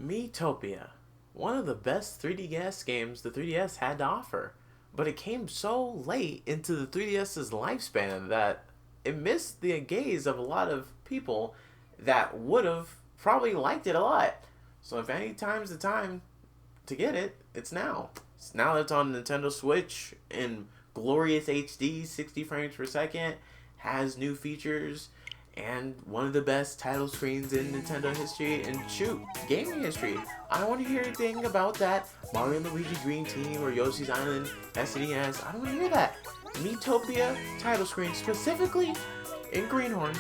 Miitopia, one of the best 3DS games the 3DS had to offer, but it came so late into the 3DS's lifespan that it missed the gaze of a lot of people that would have probably liked it a lot. So if any time's the time to get it, it's now. It's now that it's on Nintendo Switch in glorious HD, 60 frames per second, has new features, and one of the best title screens in Nintendo history and shoot, gaming history. I don't want to hear anything about that Mario and Luigi Green Team or Yoshi's Island SNES. I don't want to hear that. Miitopia title screen, specifically in Greenhorn.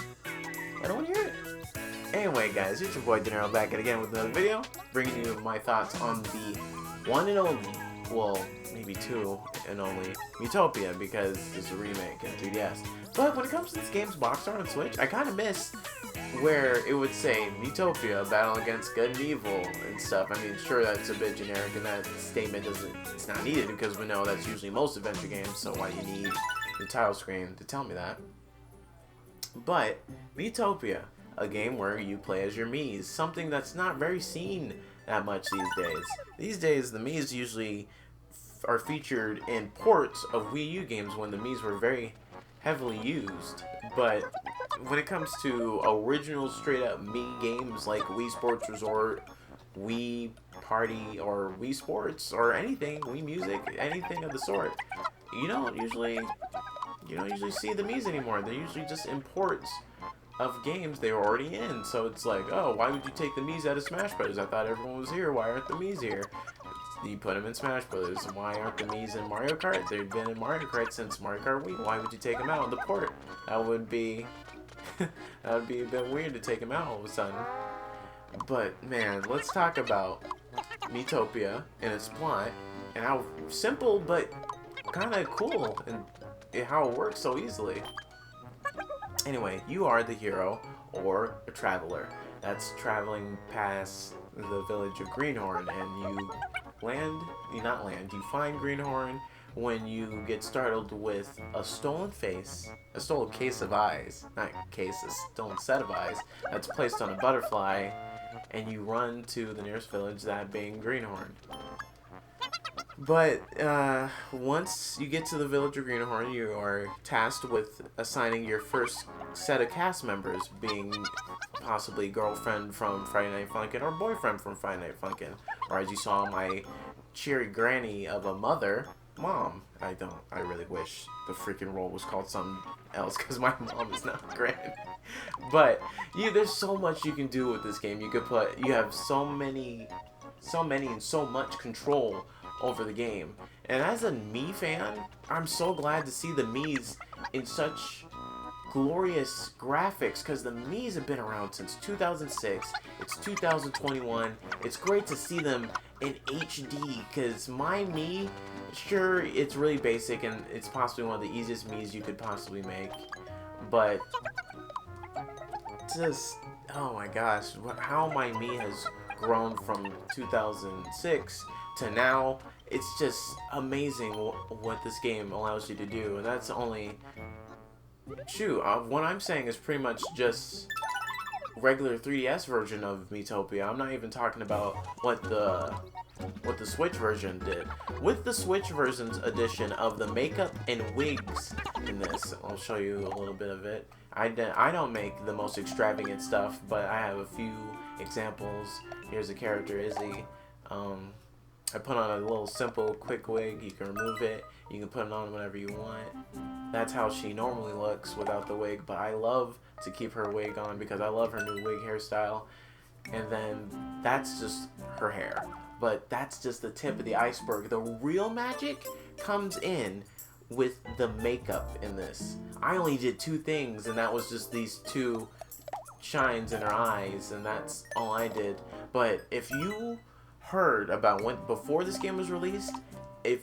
I don't want to hear it. Anyway, guys, it's your boy Dinero back again with another video, bringing you my thoughts on the one and only, well, maybe two and only, Miitopia, because it's a remake in 3DS. But when it comes to this game's box art on Switch, I kind of miss where it would say Miitopia, battle against good and evil and stuff. I mean, sure, that's a bit generic, and that statement it's not needed, because we know that's usually most adventure games, so why do you need the title screen to tell me that? But Miitopia, a game where you play as your Miis, something that's not very seen that much these days. These days, the Miis usually are featured in ports of Wii U games when the Miis were very heavily used. But when it comes to original straight-up Mii games like Wii Sports Resort, Wii Party, or Wii Sports, or anything, Wii Music, anything of the sort, you don't usually see the Miis anymore. They're usually just imports of games they were already in. So it's like, oh, why would you take the Miis out of Smash Bros? I thought everyone was here. Why aren't the Miis here? You put them in Smash Bros. Why aren't the Miis in Mario Kart? They've been in Mario Kart since Mario Kart Wii. Why would you take them out on the port? That would be that would be a bit weird to take them out all of a sudden. But man, let's talk about Miitopia and its plot and how simple but kind of cool and how it works so easily. Anyway, you are the hero or a traveler that's traveling past the village of Greenhorn, and you find Greenhorn when you get startled with a stolen case of eyes, not case, a stolen set of eyes that's placed on a butterfly, and you run to the nearest village, that being Greenhorn. But once you get to the village of Greenhorn, you are tasked with assigning your first set of cast members, being possibly girlfriend from Friday Night Funkin' or boyfriend from Friday Night Funkin', or as you saw, my cheery granny of a mom. I really wish the freaking role was called something else, because my mom is not a granny. But there's so much you can do with this game. You have so many and so much control over the game. And as a Mii fan, I'm so glad to see the Miis in such glorious graphics, because the Miis have been around since 2006. It's 2021. It's great to see them in HD, because my Mii, sure, it's really basic and it's possibly one of the easiest Miis you could possibly make, but just, oh my gosh, how my Mii has grown from 2006 to now. It's just amazing what this game allows you to do, and that's only, what I'm saying is pretty much just regular 3DS version of Miitopia. I'm not even talking about what the Switch version did. With the Switch version's edition of the makeup and wigs in this, I'll show you a little bit of it. I don't make the most extravagant stuff, but I have a few examples. Here's a character, Izzy. I put on a little simple, quick wig. You can remove it. You can put it on whenever you want. That's how she normally looks without the wig, but I love to keep her wig on because I love her new wig hairstyle. And then that's just her hair. But that's just the tip of the iceberg. The real magic comes in with the makeup in this. I only did two things, and that was just these two shines in her eyes, and that's all I did. But if you heard about before this game was released, if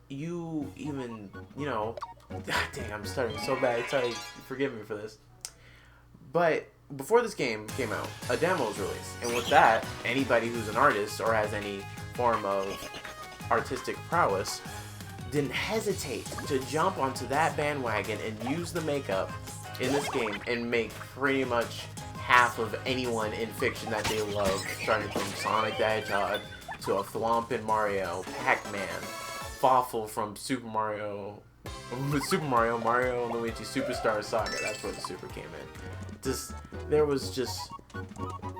you even, dang, I'm starting so bad. Sorry, forgive me for this. But before this game came out, a demo was released, and with that, anybody who's an artist or has any form of artistic prowess didn't hesitate to jump onto that bandwagon and use the makeup in this game and make pretty much half of anyone in fiction that they love, starting from Sonic the Hedgehog to a Thwomp in Mario, Pac-Man, Fawful from Super Mario, Mario and Luigi Superstar Saga. That's where the Super came in. There was just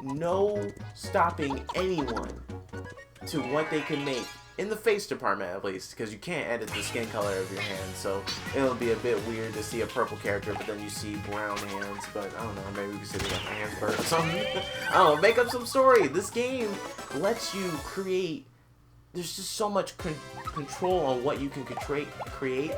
no stopping anyone to what they could make. In the face department, at least, because you can't edit the skin color of your hands, so it'll be a bit weird to see a purple character, but then you see brown hands, but I don't know, maybe we can say they got my hands burnt or something. I don't know, make up some story. This game lets you create, there's just so much control on what you can create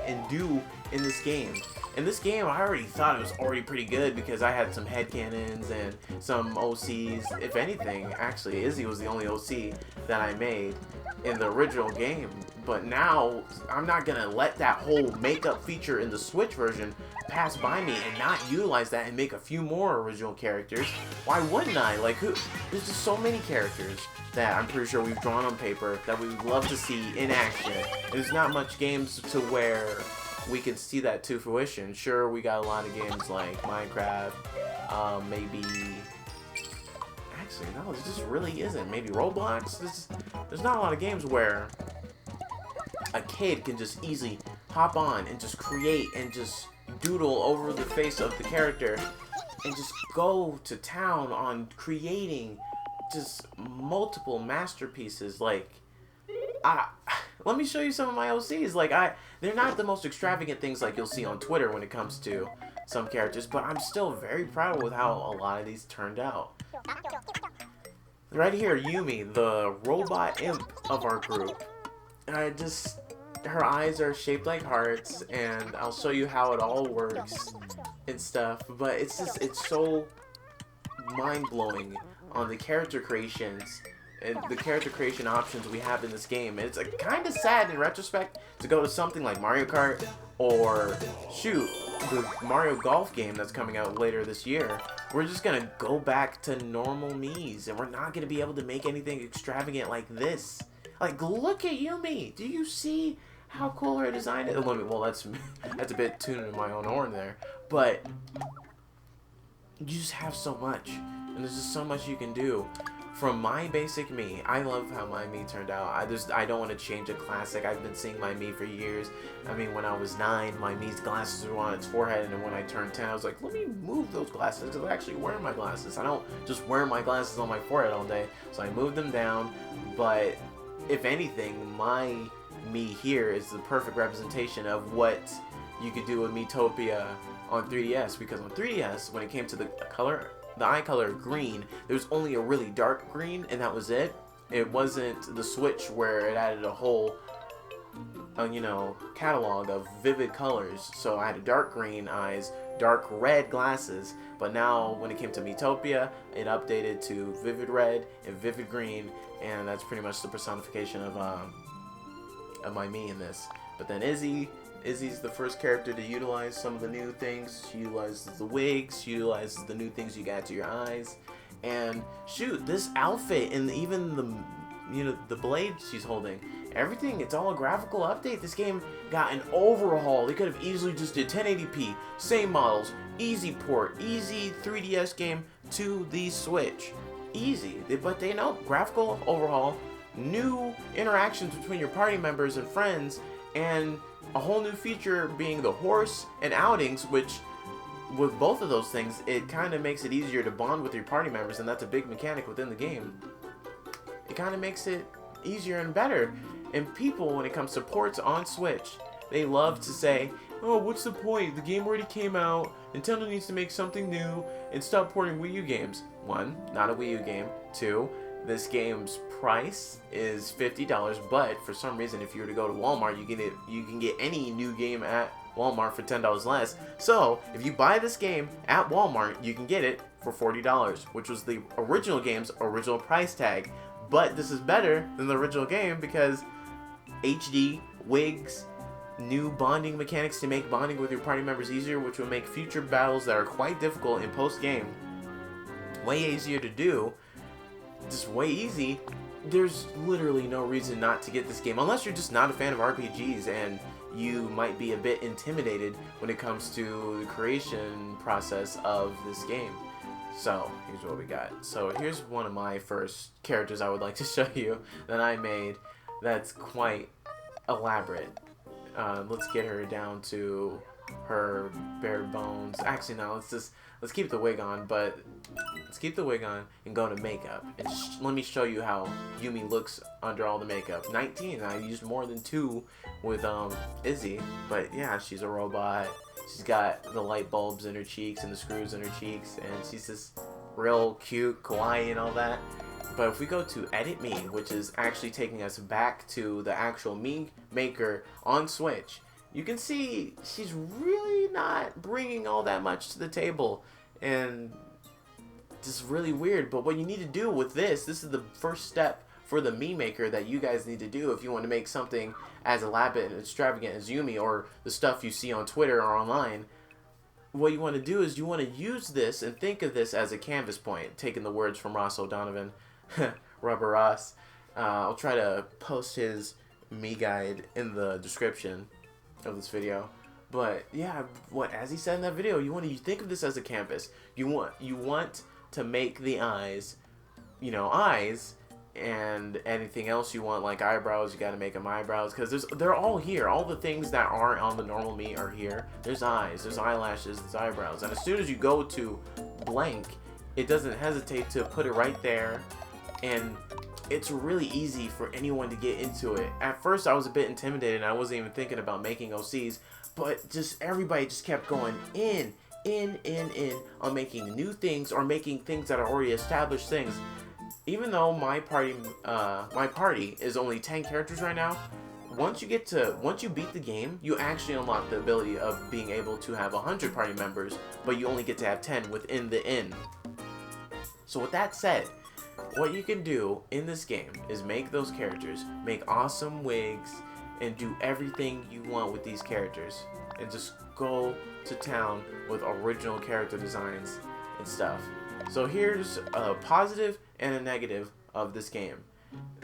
and do in this game. In this game, I already thought it was already pretty good because I had some headcanons and some OCs. If anything, actually, Izzy was the only OC that I made in the original game. But now, I'm not going to let that whole makeup feature in the Switch version pass by me and not utilize that and make a few more original characters. Why wouldn't I? Like, there's just so many characters that I'm pretty sure we've drawn on paper that we would love to see in action. There's not much games to where we can see that to fruition. Sure, we got a lot of games like Minecraft, maybe... Actually, no, this just really isn't. Maybe Roblox? There's not a lot of games where a kid can just easily hop on and just create and just doodle over the face of the character and just go to town on creating just multiple masterpieces. Like, let me show you some of my OCs. Like, they're not the most extravagant things like you'll see on Twitter when it comes to some characters, but I'm still very proud with how a lot of these turned out. Right here, Yumi, the robot imp of our group. Her eyes are shaped like hearts, and I'll show you how it all works and stuff, but it's so mind-blowing on the character creations and the character creation options we have in this game. And it's kind of sad in retrospect to go to something like Mario Kart or, shoot, the Mario Golf game that's coming out later this year. We're just going to go back to normal Miis, and we're not going to be able to make anything extravagant like this. Like, look at Yumi! Do you see how cool her design is? Well, that's a bit tuning my own horn there. But you just have so much, and there's just so much you can do. From my basic Mii, I love how my Mii turned out. I don't want to change a classic. I've been seeing my Mii for years. I mean, when I was 9, my Mii's glasses were on its forehead, and then when I turned 10, I was like, let me move those glasses, because I actually wear my glasses. I don't just wear my glasses on my forehead all day. So I moved them down, but if anything, my Mii here is the perfect representation of what you could do with Miitopia on 3DS, because on 3DS, when it came to the eye color green, there was only a really dark green, and that was it. It wasn't the Switch where it added a whole, catalog of vivid colors. So I had a dark green eyes, dark red glasses, but now when it came to Miitopia, it updated to vivid red and vivid green, and that's pretty much the personification of my Mii in this. But then Izzy's the first character to utilize some of the new things. She utilizes the wigs, she utilizes the new things you got to your eyes. And shoot, this outfit and even the blade she's holding, everything, it's all a graphical update. This game got an overhaul. They could have easily just did 1080p, same models, easy port, easy 3DS game to the Switch. Easy. But they know, graphical overhaul, new interactions between your party members and friends, and a whole new feature being the horse and outings, which with both of those things, it kind of makes it easier to bond with your party members, and that's a big mechanic within the game. It kind of makes it easier and better. And people, when it comes to ports on Switch, they love to say, oh, what's the point? The game already came out. Nintendo needs to make something new and stop porting Wii U games. 1, not a Wii U game. 2, this game's price is $50, but for some reason, if you were to go to Walmart, you can get any new game at Walmart for $10 less. So if you buy this game at Walmart, you can get it for $40, which was the original game's original price tag. But this is better than the original game because HD, wigs, new bonding mechanics to make bonding with your party members easier, which will make future battles that are quite difficult in post-game way easier to do. Just way easy. There's literally no reason not to get this game, unless you're just not a fan of RPGs and you might be a bit intimidated when it comes to the creation process of this game. So here's what we got. So here's one of my first characters I would like to show you that I made. That's quite elaborate. Let's get her down to her bare bones. Actually, no. Let's keep the wig on, but let's keep the wig on and go to makeup. And let me show you how Yumi looks under all the makeup. 19. I used more than 2 with Izzy, but yeah, she's a robot. She's got the light bulbs in her cheeks and the screws in her cheeks, and she's just real cute, kawaii, and all that. But if we go to Edit Me, which is actually taking us back to the actual Mii Maker on Switch, you can see she's really not bringing all that much to the table, and just really weird. But what you need to do with this is the first step for the Mii Maker that you guys need to do if you want to make something as elaborate and extravagant as Yumi or the stuff you see on Twitter or online. What you want to do is you want to use this and think of this as a canvas point, taking the words from Ross O'Donovan, Rubber Ross. I'll try to post his Mii guide in the description of this video. But yeah, as he said in that video, you think of this as a canvas. You want to make the eyes, eyes. And anything else you want, like eyebrows, you got to make them eyebrows, because they're all here. All the things that aren't on the normal Mii are here. There's eyes, there's eyelashes, there's eyebrows, and as soon as you go to blank, it doesn't hesitate to put it right there, and it's really easy for anyone to get into it. At first, I was a bit intimidated, and I wasn't even thinking about making OCs, but everybody just kept going in on making new things or making things that are already established things. Even though my party is only 10 characters right now, once you beat the game, you actually unlock the ability of being able to have 100 party members, but you only get to have 10 within the inn. So with that said, what you can do in this game is make those characters, make awesome wigs, and do everything you want with these characters, and just go to town with original character designs and stuff. So here's a positive and a negative of this game.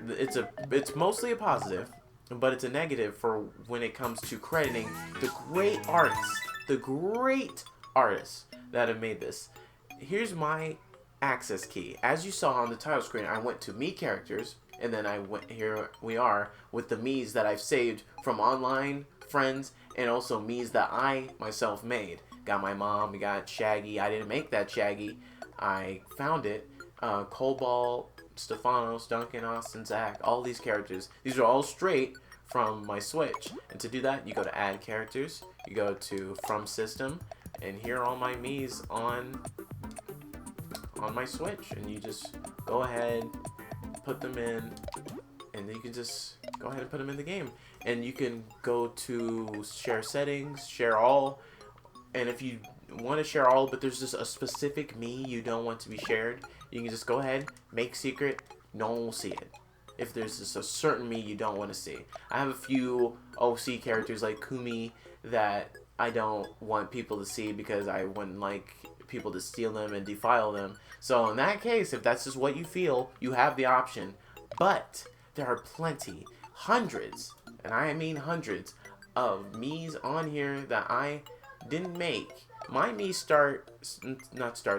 It's mostly a positive, but it's a negative for when it comes to crediting the great artists that have made this. Here's my access key. As you saw on the title screen, I went to Mii characters, and then here we are with the Miis that I've saved from online friends, and also Miis that I myself made. Got my mom, we got Shaggy. I didn't make that Shaggy. I found it. Cobalt, Stefanos, Duncan, Austin, Zach, all these characters. These are all straight from my Switch. And to do that, you go to Add Characters, you go to From System, and here are all my Miis on my Switch. And you just go ahead, put them in, and then you can just go ahead and put them in the game. And you can go to Share Settings, Share All, and if you want to share all, but there's just a specific Mii you don't want to be shared, you can just go ahead, make secret, no one will see it. If there's just a certain Mii you don't want to see. I have a few OC characters like Kumi that I don't want people to see because I wouldn't like people to steal them and defile them. So in that case, if that's just what you feel, you have the option. But there are plenty, hundreds, and I mean hundreds, of Miis on here that I didn't make. My Miis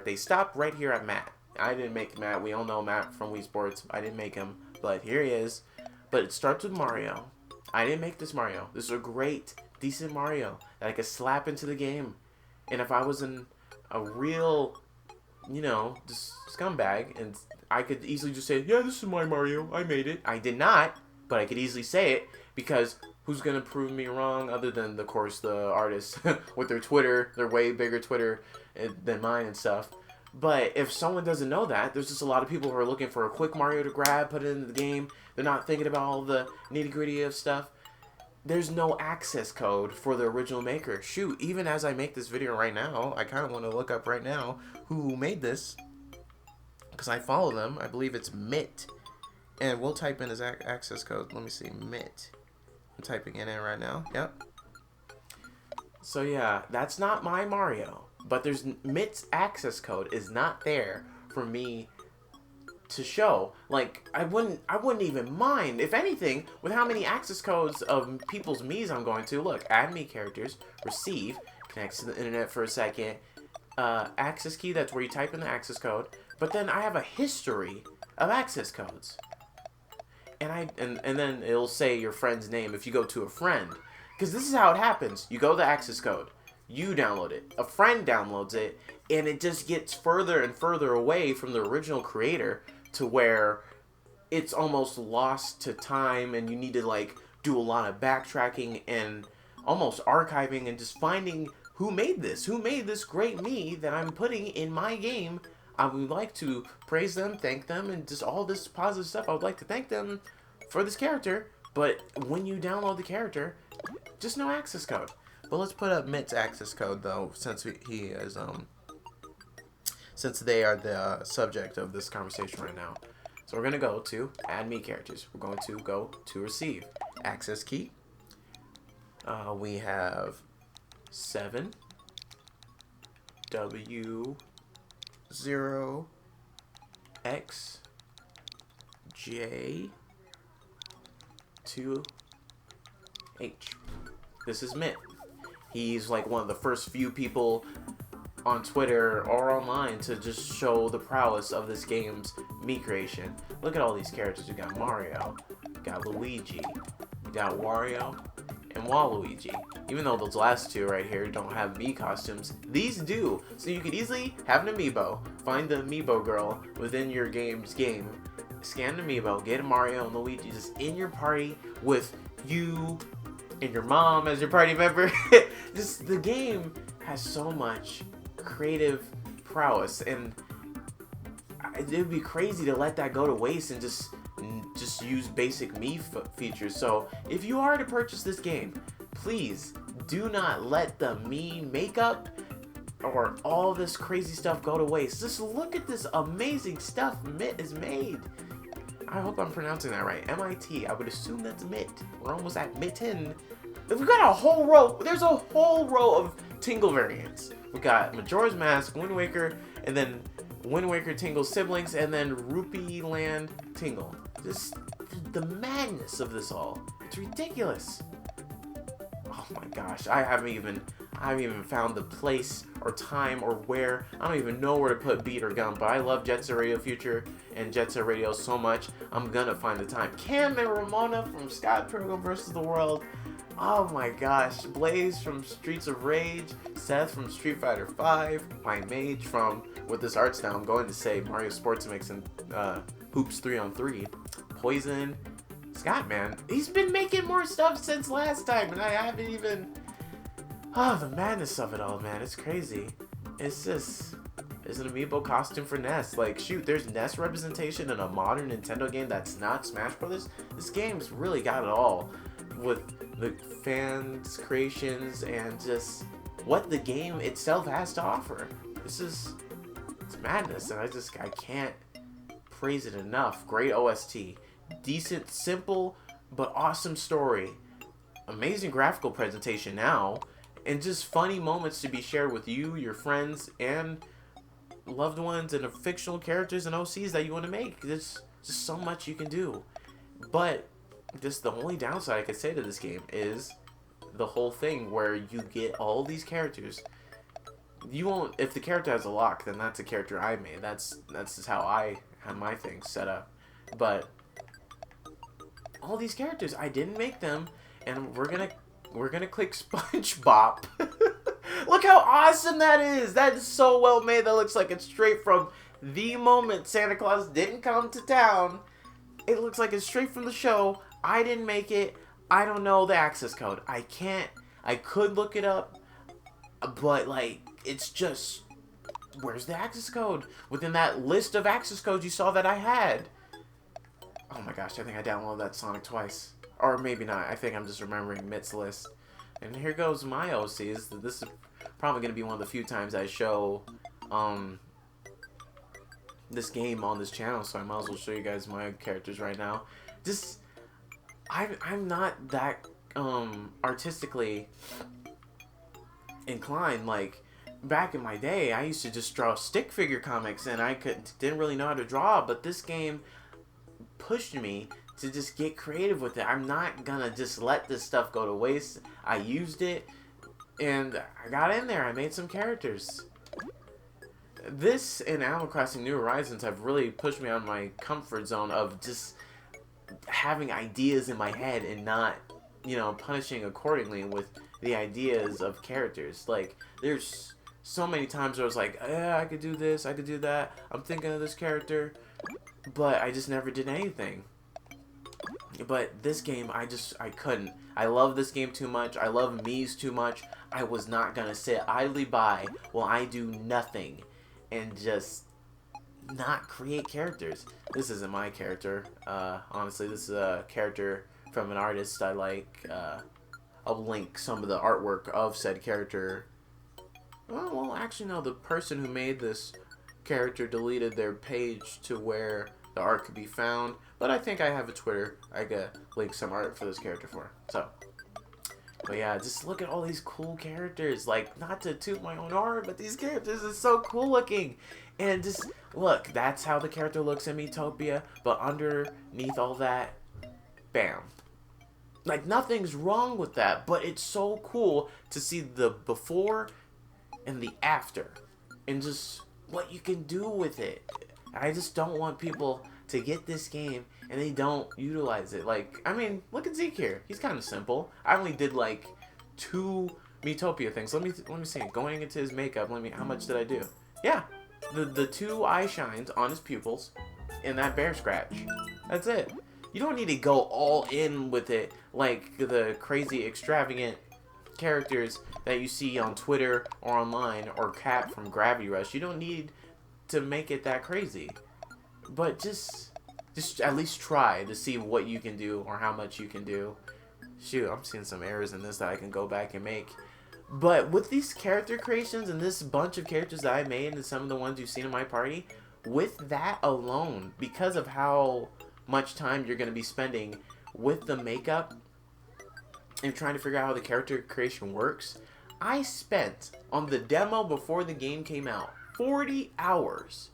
they stopped right here at Matt. I didn't make Matt. We all know Matt from Wii Sports. I didn't make him, but here he is. But it starts with Mario. I didn't make this Mario. This is a great, decent Mario that I could slap into the game. And if I was a real, just scumbag, and I could easily just say, yeah, this is my Mario. I made it. I did not, but I could easily say it because who's going to prove me wrong other than, of course, the artists with their Twitter, their way bigger Twitter than mine and stuff. But if someone doesn't know that, there's just a lot of people who are looking for a quick Mario to grab, put it into the game. They're not thinking about all the nitty-gritty of stuff. There's no access code for the original maker. Shoot, even as I make this video right now, I kind of want to look up right now who made this, because I follow them. I believe it's Miit. And we'll type in his access code. Let me see, Miit. I'm typing it in right now. Yep. So yeah, that's not my Mario. But there's Miit's access code is not there for me to show. Like, I wouldn't even mind, if anything, with how many access codes of people's Miis I'm going to. Look, add me characters, receive, connects to the internet for a second, access key. That's where you type in the access code. But then I have a history of access codes. And then it'll say your friend's name if you go to a friend. Because this is how it happens. You go to the access code. You download it. A friend downloads it. And it just gets further and further away from the original creator to where it's almost lost to time, and you need to like do a lot of backtracking and almost archiving and just finding who made this great me that I'm putting in my game. I would like to praise them, thank them, and just all this positive stuff. I would like to thank them for this character, but when you download the character, just no access code. But let's put up Mitt's access code though, since he is since they are the subject of this conversation right now. So we're gonna go to add me characters. We're going to go to receive access key. We have 7 W 0 X J 2 H. This is Mitt. He's like one of the first few people on Twitter or online to just show the prowess of this game's Mii creation. Look at all these characters. We got Mario, we got Luigi, we got Wario, and Waluigi. Even though those last two right here don't have Mii costumes, these do. So you could easily have an amiibo, find the amiibo girl within your game's game, scan an amiibo, get a Mario and Luigi just in your party with you and your mom as your party member. Just the game has so much creative prowess, and it would be crazy to let that go to waste and just use basic Mii features. So if you are to purchase this game, please do not let the Mii makeup or all this crazy stuff go to waste. Just look at this amazing stuff Mitt has made. I hope I'm pronouncing that right. MIT. I would assume that's Mitt. We're almost at Mitten. We've got a whole row. There's a whole row of Tingle variants. We got Majora's Mask, Wind Waker, and then Wind Waker Tingle's siblings, and then Rupee Land Tingle. Just the madness of this all. It's ridiculous. Oh my gosh, I haven't even found the place or time or where. I don't even know where to put Beat or Gum, but I love Jet Set Radio Future and Jet Set Radio so much, I'm gonna find the time. Cam and Ramona from Scott Pilgrim vs. the World. Oh my gosh, Blaze from Streets of Rage, Seth from Street Fighter V, my Mage from, with this art style, I'm going to say Mario Sports Mix and Hoops 3-on-3, Poison, Scott, man, he's been making more stuff since last time, and I haven't even, the madness of it all, man, it's crazy. It's just, it's an amiibo costume for NES. Like, shoot, there's NES representation in a modern Nintendo game that's not Smash Brothers. This game's really got it all, with the fans' creations and just what the game itself has to offer. It's madness, and I can't praise it enough. Great OST, decent, simple, but awesome story, amazing graphical presentation now, and just funny moments to be shared with you, your friends, and loved ones, and the fictional characters and OCs that you want to make. There's just so much you can do. But just the only downside I could say to this game is the whole thing where you get all these characters. You won't, if the character has a lock, then that's a character I made. That's just how I have my things set up. But all these characters, I didn't make them, and we're gonna click SpongeBob. Look how awesome that is! That is so well made. That looks like it's straight from the moment Santa Claus didn't come to town. It looks like it's straight from the show. I didn't make it. I don't know the access code. I could look it up, but like, it's just, where's the access code? Within that list of access codes you saw that I had. Oh my gosh, I think I downloaded that Sonic twice. Or maybe not. I think I'm just remembering Mitt's list. And here goes my OCs. This is probably going to be one of the few times I show this game on this channel, so I might as well show you guys my characters right now. Just, I'm not that artistically inclined. Like, back in my day, I used to just draw stick figure comics, and I didn't really know how to draw, but this game pushed me to just get creative with it. I'm not gonna just let this stuff go to waste. I used it, and I got in there. I made some characters. this and Animal Crossing New Horizons have really pushed me out of my comfort zone of just having ideas in my head and not, punishing accordingly with the ideas of characters. Like, there's so many times where I was like, yeah, I could do this, I could do that, I'm thinking of this character, but I just never did anything. But this game, I couldn't. I love this game too much. I love Miis too much. I was not going to sit idly by while I do nothing and just not create characters. This isn't my character. Honestly, this is a character from an artist I like. I'll link some of the artwork of said character. Well, actually, no. The person who made this character deleted their page to where the art could be found. But I think I have a Twitter I could link some art for this character for. So, but yeah, just look at all these cool characters. Like, not to toot my own horn, but these characters are so cool looking. And just, look, that's how the character looks in Miitopia. But underneath all that, bam. Like, nothing's wrong with that. But it's so cool to see the before and the after. And just what you can do with it. I just don't want people to get this game and they don't utilize it. Like, I mean, look at Zeke here. He's kind of simple. I only did like 2 Miitopia things. Let me see. Going into his makeup, how much did I do? Yeah, the 2 eye shines on his pupils and that bear scratch. That's it. You don't need to go all in with it like the crazy extravagant characters that you see on Twitter or online, or Cat from Gravity Rush. You don't need to make it that crazy. But just at least try to see what you can do or how much you can do. Shoot, I'm seeing some errors in this that I can go back and make. But with these character creations and this bunch of characters that I made and some of the ones you've seen in my party, with that alone, because of how much time you're going to be spending with the makeup and trying to figure out how the character creation works, I spent on the demo before the game came out 40 hours.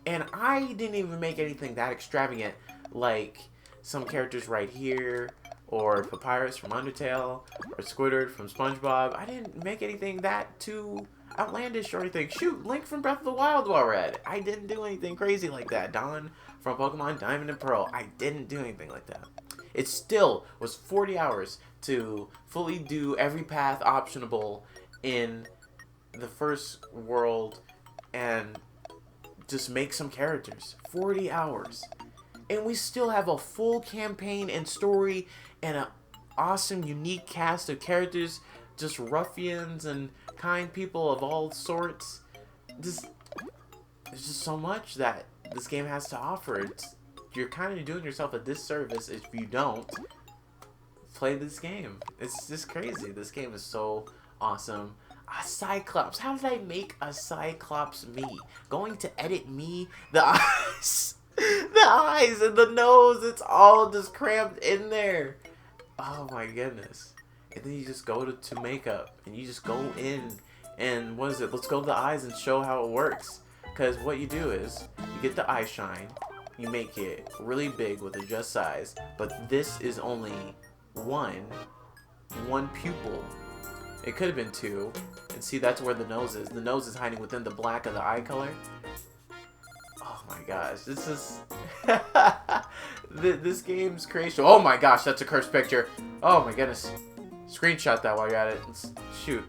And I didn't even make anything that extravagant, like some characters right here, or Papyrus from Undertale, or Squidward from SpongeBob. I didn't make anything that too outlandish or anything. Shoot, Link from Breath of the Wild while we're at it. I didn't do anything crazy like that. Dawn from Pokemon Diamond and Pearl. I didn't do anything like that. It still was 40 hours to fully do every path optionable in the first world and just make some characters. 40 hours. And we still have a full campaign and story and an awesome, unique cast of characters. Just ruffians and kind people of all sorts. There's just so much that this game has to offer. You're kind of doing yourself a disservice if you don't play this game. It's just crazy. This game is so awesome. A Cyclops. How did I make a Cyclops me? Going to edit me? The eyes. The eyes and the nose. It's all just cramped in there. Oh my goodness. And then you just go to makeup. And you just go in. And what is it? Let's go to the eyes and show how it works. Because what you do is, you get the eye shine. You make it really big with a just size. But this is only one pupil. It could have been 2. And see, that's where the nose is. The nose is hiding within the black of the eye color. Oh my gosh. This is... this game's creation... Oh my gosh, that's a cursed picture. Oh my goodness. Screenshot that while you're at it. Shoot.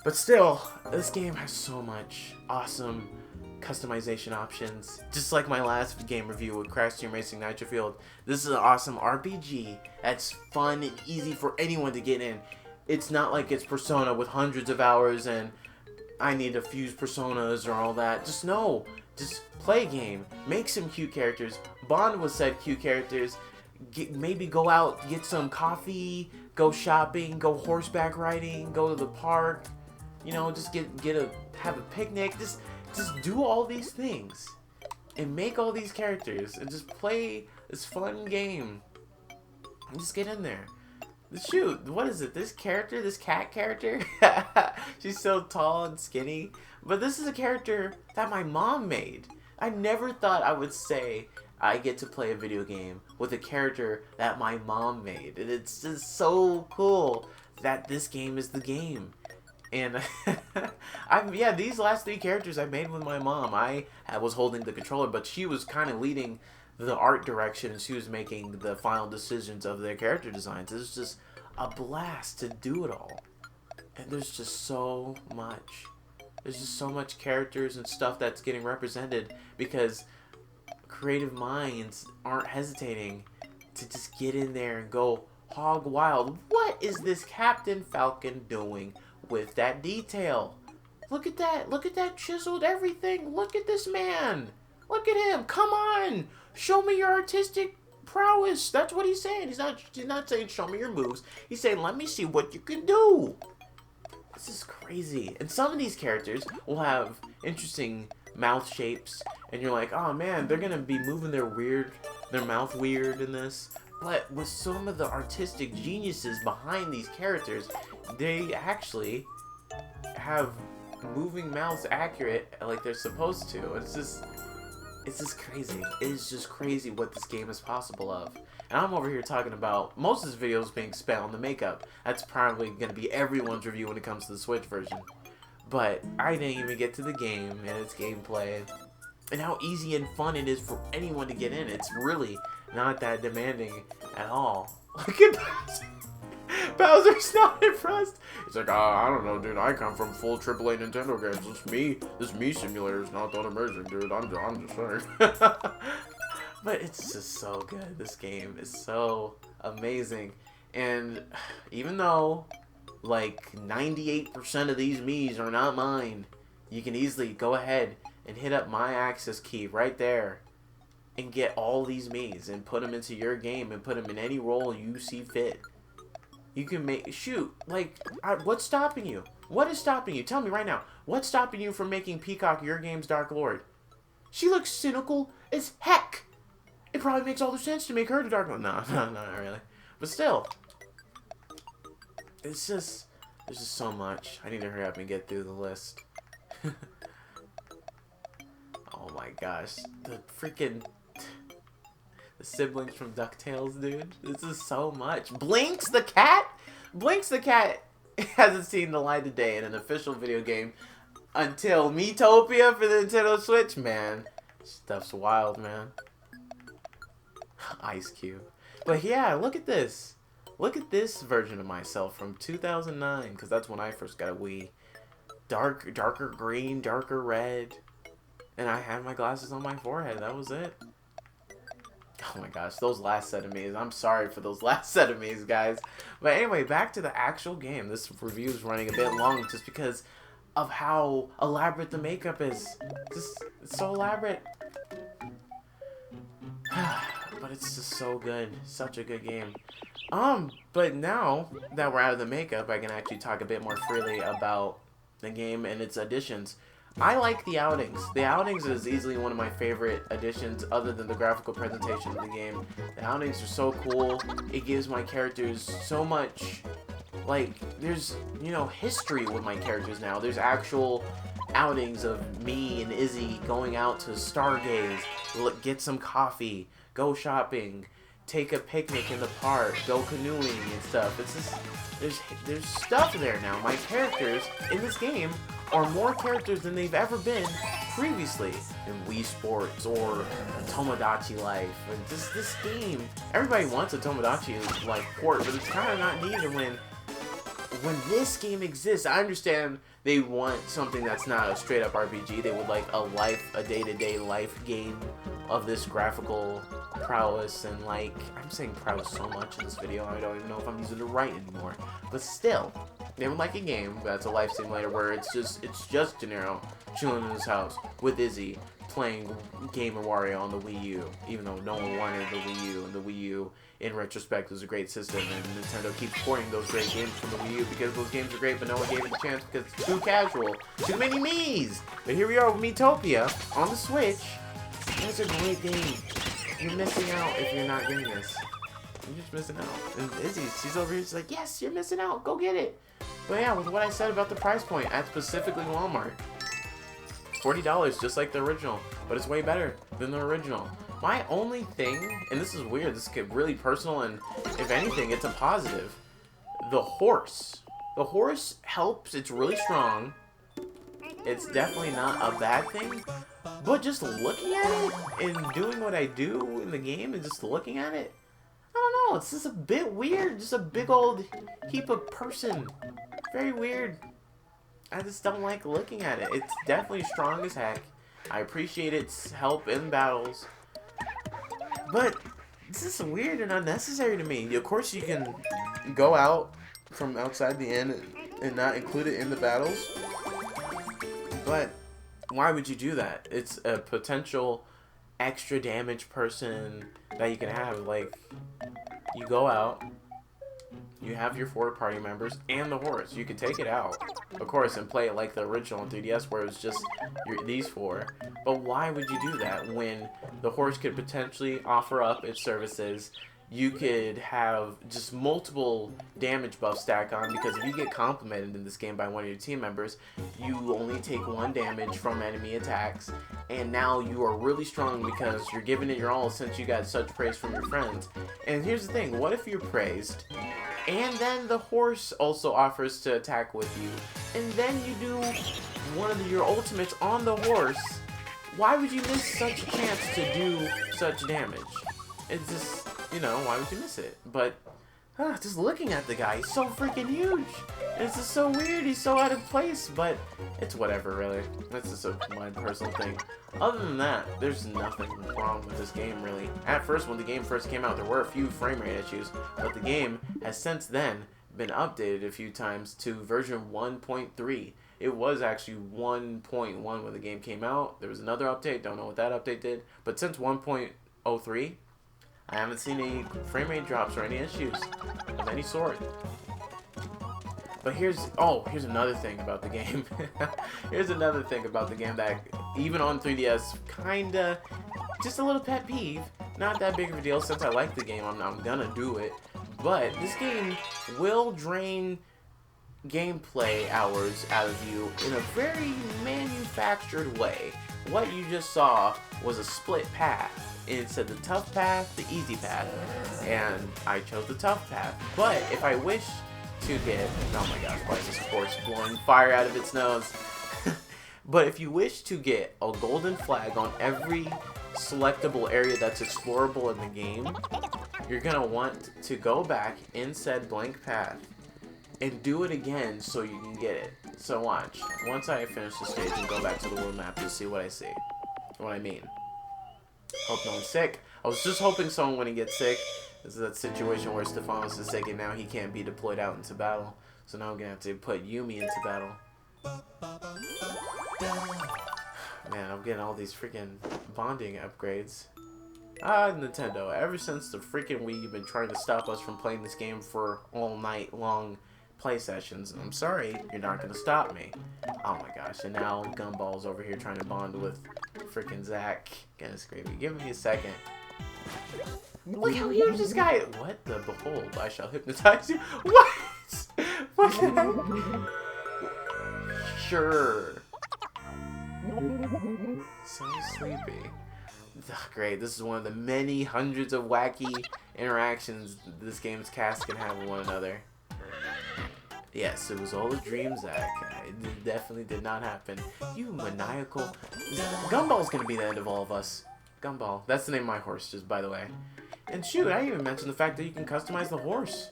But still, this game has so much awesome customization options. Just like my last game review with Crash Team Racing Nitro Field. This is an awesome RPG that's fun and easy for anyone to get in. It's not like it's Persona with hundreds of hours and I need to fuse personas or all that. Just no. Just play a game. Make some cute characters. Bond with said cute characters. Maybe go out, get some coffee, go shopping, go horseback riding, go to the park. You know, just have a picnic. Just do all these things. And make all these characters. And just play this fun game. And just get in there. Shoot, what is it? This character? This cat character? She's so tall and skinny. But this is a character that my mom made. I never thought I would say I get to play a video game with a character that my mom made. And it's just so cool that this game is the game. And yeah, these last three characters I made with my mom. I was holding the controller, but she was kind of leading the art direction, and she was making the final decisions of their character designs. It was just a blast to do it all. And there's just so much. There's just so much characters and stuff that's getting represented because creative minds aren't hesitating to just get in there and go hog wild. What is this Captain Falcon doing with that detail? Look at that. Look at that chiseled everything. Look at this man. Look at him. Come on. Show me your artistic prowess. That's what he's saying. He's not saying show me your moves. He's saying let me see what you can do. This is crazy. And some of these characters will have interesting mouth shapes, and you're like, oh man, they're gonna be moving their mouth weird in this. But with some of the artistic geniuses behind these characters, they actually have moving mouths accurate like they're supposed to. It's just crazy. It is just crazy what this game is possible of. And I'm over here talking about most of this video is being spent on the makeup. That's probably going to be everyone's review when it comes to the Switch version. But I didn't even get to the game and its gameplay and how easy and fun it is for anyone to get in. It's really not that demanding at all. Look at Bowser. Bowser's not impressed. He's like, I don't know, dude. I come from full AAA Nintendo games. This Miis simulator is not that amazing, dude. I'm just saying. But it's just so good. This game is so amazing. And even though, like, 98% of these Miis are not mine, you can easily go ahead and hit up my access key right there and get all these Miis and put them into your game and put them in any role you see fit. You can make... Shoot. Like, what's stopping you? What is stopping you? Tell me right now. What's stopping you from making Peacock your game's Dark Lord? She looks cynical as heck. It probably makes all the sense to make her the Dark Lord. No, not really. But still. It's just... There's just so much. I need to hurry up and get through the list. Oh my gosh. The freaking... The siblings from DuckTales, dude. This is so much. Blinks the cat? Blinks the cat hasn't seen the light of day in an official video game until Miitopia for the Nintendo Switch. Man, stuff's wild, man. Ice Cube. But yeah, look at this. Look at this version of myself from 2009, because that's when I first got a Wii. Darker green, darker red. And I had my glasses on my forehead. That was it. Oh my gosh, those last set of Miis. I'm sorry for those last set of Miis, guys. But anyway, back to the actual game. This review is running a bit long just because of how elaborate the makeup is. It's so elaborate. But it's just so good. Such a good game. But now that we're out of the makeup, I can actually talk a bit more freely about the game and its additions. I like the outings. The outings is easily one of my favorite additions other than the graphical presentation of the game. The outings are so cool. It gives my characters so much, like, there's, you know, history with my characters now. There's actual outings of me and Izzy going out to stargaze, get some coffee, go shopping, take a picnic in the park, go canoeing and stuff. It's just, there's stuff there now. My characters in this game are more characters than they've ever been previously in Wii Sports or Tomodachi Life. And this game, everybody wants a Tomodachi Life port, but it's kind of not needed when this game exists. I understand they want something that's not a straight up RPG. They would like a day-to-day life game of this graphical prowess, and like, I'm saying prowess so much in this video, I don't even know if I'm using it right anymore. But still, they would like a game that's a life simulator where it's just De Niro chilling in his house with Izzy playing Game & Wario on the Wii U, even though no one wanted the Wii U, and the Wii U, in retrospect, was a great system, and Nintendo keeps porting those great games from the Wii U because those games are great, but no one gave it a chance because it's too casual. Too many Miis! But here we are with Miitopia on the Switch. It's a great game. You're missing out if you're not getting this. You're just missing out. And Izzy, she's over here, she's like, yes, you're missing out. Go get it. But yeah, with what I said about the price point at specifically Walmart, $40, just like the original, but it's way better than the original. My only thing, and this is weird, this is really personal, and if anything, it's a positive. The horse The horse helps. It's really strong. It's definitely not a bad thing. But just looking at it and doing what I do in the game and just looking at it, I don't know. It's just a bit weird. Just a big old heap of person. Very weird. I just don't like looking at it. It's definitely strong as heck. I appreciate its help in battles. But this is weird and unnecessary to me. Of course, you can go out from outside the inn and not include it in the battles. But why would you do that? It's a potential extra damage person that you can have. Like, you go out, you have your 4 party members and the horse. You could take it out, of course, and play it like the original 3DS where it was just these 4. But why would you do that when the horse could potentially offer up its services? You could have just multiple damage buffs stack on, because if you get complimented in this game by one of your team members, you only take 1 damage from enemy attacks, and now you are really strong because you're giving it your all since you got such praise from your friends. And here's the thing, what if you're praised, and then the horse also offers to attack with you, and then you do one of your ultimates on the horse? Why would you miss such a chance to do such damage? It's just, you know, why would you miss it? But, just looking at the guy, he's so freaking huge. And it's just so weird, he's so out of place, but it's whatever, really. That's just my personal thing. Other than that, there's nothing wrong with this game, really. At first, when the game first came out, there were a few frame rate issues, but the game has since then been updated a few times to version 1.3. It was actually 1.1 when the game came out. There was another update, don't know what that update did, but since 1.03, I haven't seen any frame rate drops or any issues of any sort. But here's another thing about the game. Here's another thing about the game that, even on 3DS, kinda, just a little pet peeve. Not that big of a deal since I like the game, I'm gonna do it. But this game will drain gameplay hours out of you in a very manufactured way. What you just saw was a split path. It said the tough path, the easy path, and I chose the tough path. But if I wish to get, oh my gosh, why is this horse blowing fire out of its nose? But if you wish to get a golden flag on every selectable area that's explorable in the game, you're gonna want to go back in said blank path and do it again so you can get it. So watch, once I finish the stage and go back to the world map, you'll see what I see, what I mean. Hope no one's sick. I was just hoping someone wouldn't get sick. This is that situation where Stefanos is sick and now he can't be deployed out into battle. So now I'm gonna have to put Yumi into battle. Man, I'm getting all these freaking bonding upgrades. Nintendo, ever since the freaking Wii, you've been trying to stop us from playing this game for all night long play sessions. I'm sorry, you're not gonna stop me. Oh my gosh, and now Gumball's over here trying to bond with freaking Zach. Goodness gravy, give me a second. Look how huge this guy is. What the behold, I shall hypnotize you. What? What the heck? Sure. So sleepy. Ugh, great, this is one of the many hundreds of wacky interactions this game's cast can have with one another. Yes, it was all a dream, Zach. It definitely did not happen. You maniacal... Gumball's gonna be the end of all of us. Gumball. That's the name of my horse, just by the way. And shoot, I didn't even mention the fact that you can customize the horse.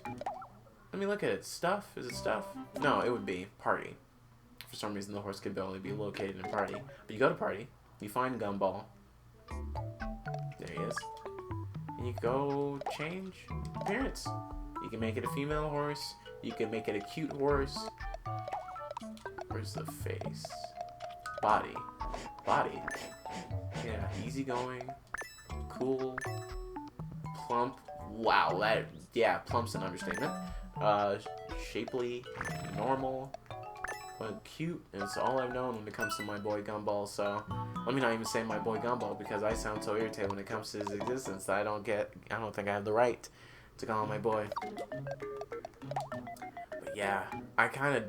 Let me look at it. Stuff? Is it stuff? No, it would be party. For some reason, the horse could only be located in party. But you go to party, you find Gumball. There he is. And you go change appearance. You can make it a female horse. You can make it a cute horse. Where's the face? Body. Body. Yeah, easygoing. Cool. Plump. Wow, that... Yeah, plump's an understatement. Shapely. Normal. But cute. And it's all I've known when it comes to my boy Gumball, so... Let me not even say my boy Gumball, because I sound so irritated when it comes to his existence that I don't think I have the right to call him my boy. But yeah, I kind of,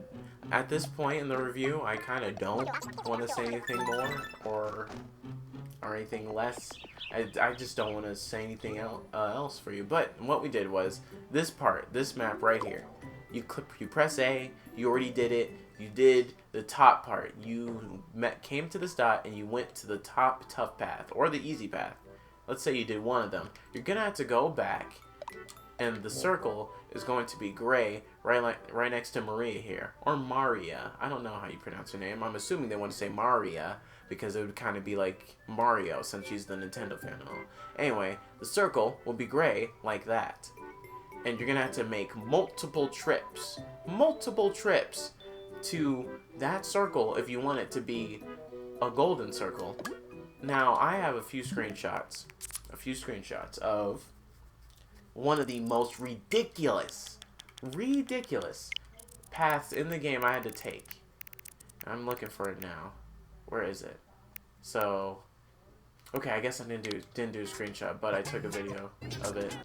at this point in the review, I kind of don't want to say anything more or anything less. I just don't want to say anything else for you. But what we did was this part, this map right here. You press A. You already did it. You did the top part. You came to this dot and you went to the top tough path or the easy path. Let's say you did one of them. You're gonna have to go back, and the circle is going to be gray, right next to Maria here, or Maria. I don't know how you pronounce her name. I'm assuming they want to say Maria because it would kind of be like Mario since she's the Nintendo fan. Anyway, the circle will be gray like that, and you're gonna have to make multiple trips to that circle if you want it to be a golden circle. Now, I have a few screenshots of one of the most ridiculous paths in the game I had to take. I'm looking for it now. Where is it? So, okay, I guess I didn't do a screenshot, but I took a video of it,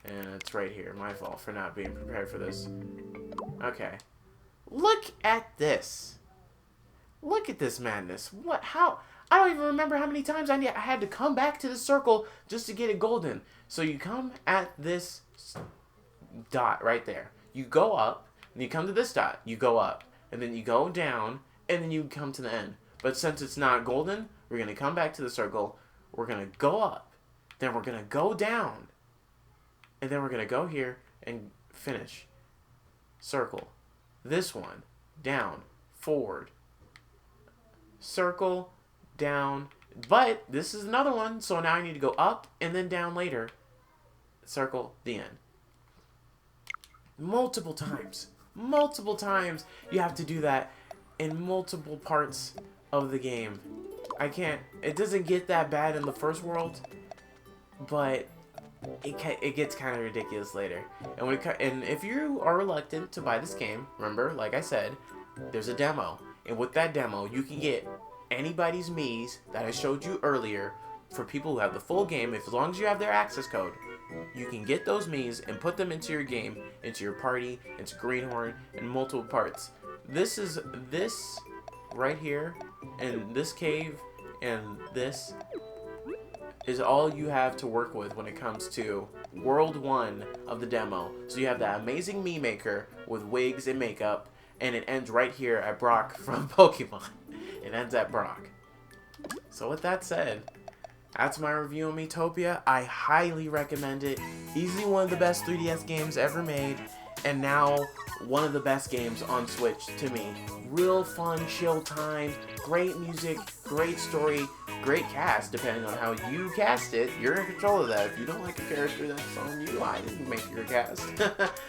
and it's right here. My fault for not being prepared for this. Okay. Look at this. Look at this madness. What? How? I don't even remember how many times I had to come back to the circle just to get it golden. So you come at this dot right there. You go up, and you come to this dot. You go up, and then you go down, and then you come to the end. But since it's not golden, we're going to come back to the circle. We're going to go up. Then we're going to go down. And then we're going to go here and finish. Circle. This one. Down. Forward. Circle. Down. But this is another one. So now I need to go up and then down later. Circle. The end. Multiple times. You have to do that in multiple parts of the game. It doesn't get that bad in the first world, but it gets kind of ridiculous later. And if you are reluctant to buy this game, remember, like I said, there's a demo, and with that demo, you can get anybody's Miis that I showed you earlier. For people who have the full game, as long as you have their access code, you can get those Miis and put them into your game, into your party, into Greenhorn, in multiple parts. This right here, and this cave, and this is all you have to work with when it comes to World 1 of the demo. So you have that amazing Mii maker with wigs and makeup, and it ends right here at Brock from Pokemon. It ends at Brock. So with that said, that's my review on Miitopia. I highly recommend it. Easily one of the best 3DS games ever made, and now one of the best games on Switch to me. Real fun, chill time, great music, great story, great cast, depending on how you cast it. You're in control of that. If you don't like a character, that's on you. I didn't make your cast.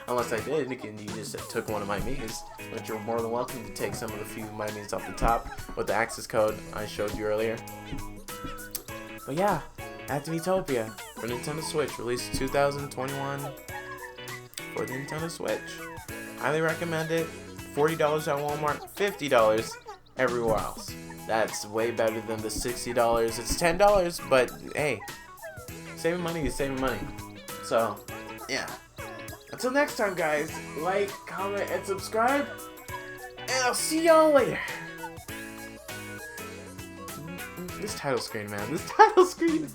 Unless I did, and you just took one of my Miis. But you're more than welcome to take some of the few of my Miis off the top with the access code I showed you earlier. But yeah, that's Miitopia for Nintendo Switch, released 2021 for the Nintendo Switch. Highly recommend it. $40 at Walmart, $50 everywhere else. That's way better than the $60. It's $10, but hey, saving money is saving money. So, yeah. Until next time, guys, like, comment, and subscribe, and I'll see y'all later. This title screen, man. This title screen.